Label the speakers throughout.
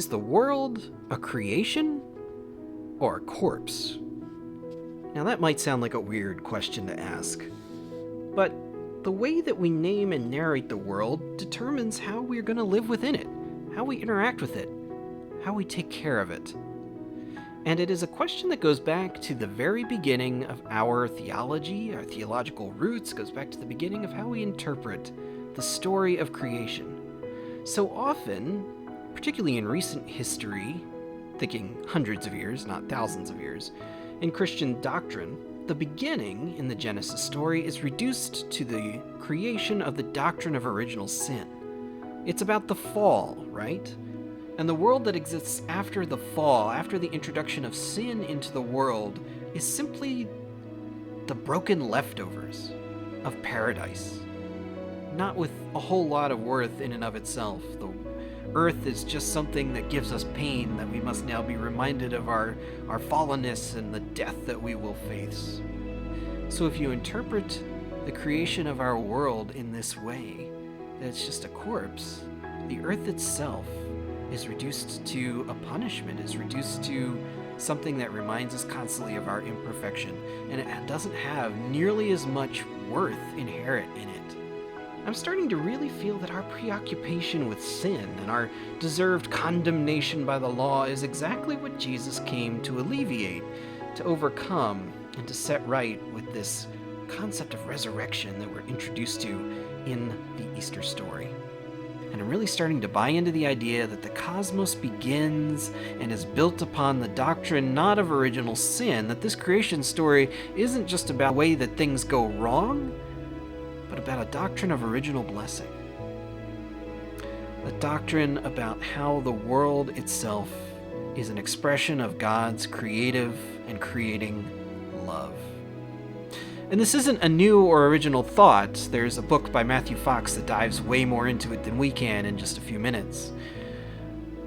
Speaker 1: Is the world a creation or a corpse? Now that might sound like a weird question to ask, but the way that we name and narrate the world determines how we're going to live within it, how we interact with it, how we take care of it. And it is a question that goes back to the very beginning of our theology, our theological roots, goes back to the beginning of how we interpret the story of creation. So often, particularly in recent history, thinking hundreds of years, not thousands of years, in Christian doctrine, the beginning in the Genesis story is reduced to the creation of the doctrine of original sin. It's about the fall, right? And the world that exists after the fall, after the introduction of sin into the world, is simply the broken leftovers of paradise. Not with a whole lot of worth in and of itself. The earth is just something that gives us pain, that we must now be reminded of our fallenness and the death that we will face. So if you interpret the creation of our world in this way, that it's just a corpse, the earth itself is reduced to a punishment, is reduced to something that reminds us constantly of our imperfection, and it doesn't have nearly as much worth inherent in it. I'm starting to really feel that our preoccupation with sin and our deserved condemnation by the law is exactly what Jesus came to alleviate, to overcome, and to set right with this concept of resurrection that we're introduced to in the Easter story. And I'm really starting to buy into the idea that the cosmos begins and is built upon the doctrine not of original sin, that this creation story isn't just about the way that things go wrong, but about a doctrine of original blessing. A doctrine about how the world itself is an expression of God's creative and creating love. And this isn't a new or original thought. There's a book by Matthew Fox that dives way more into it than we can in just a few minutes.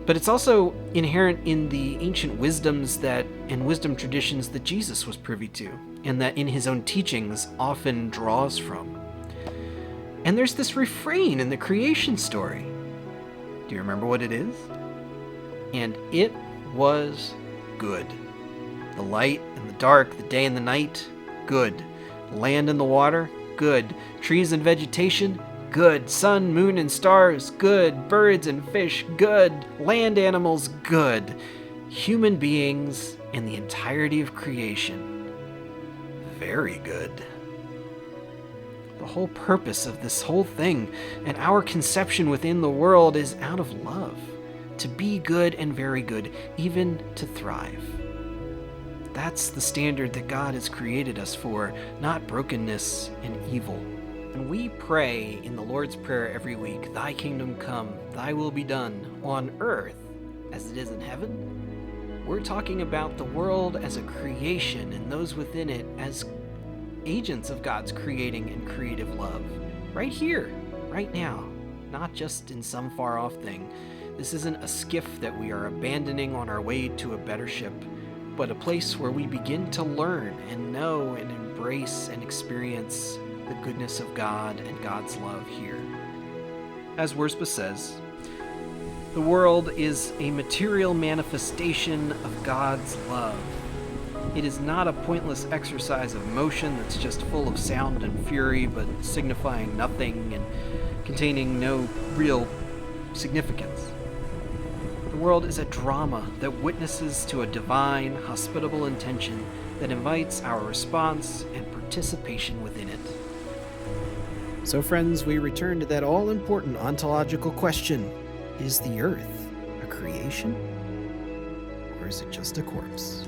Speaker 1: But it's also inherent in the ancient wisdoms and wisdom traditions that Jesus was privy to, and that in his own teachings often draws from. And there's this refrain in the creation story. Do you remember what it is? And it was good. The light and the dark, the day and the night, good. Land and the water, good. Trees and vegetation, good. Sun, moon, and stars, good. Birds and fish, good. Land animals, good. Human beings and the entirety of creation, very good. The whole purpose of this whole thing and our conception within the world is out of love, to be good and very good, even to thrive. That's the standard that God has created us for, not brokenness and evil. And we pray in the Lord's Prayer every week, "Thy kingdom come, thy will be done, on earth as it is in heaven." We're talking about the world as a creation and those within it as agents of God's creating and creative love. Right here, right now, not just in some far-off thing. This isn't a skiff that we are abandoning on our way to a better ship, but a place where we begin to learn and know and embrace and experience the goodness of God and God's love here. As Worspa says, the world is a material manifestation of God's love. It is not a pointless exercise of motion that's just full of sound and fury, but signifying nothing and containing no real significance. The world is a drama that witnesses to a divine, hospitable intention that invites our response and participation within it. So friends, we return to that all-important ontological question. Is the earth a creation? Or is it just a corpse?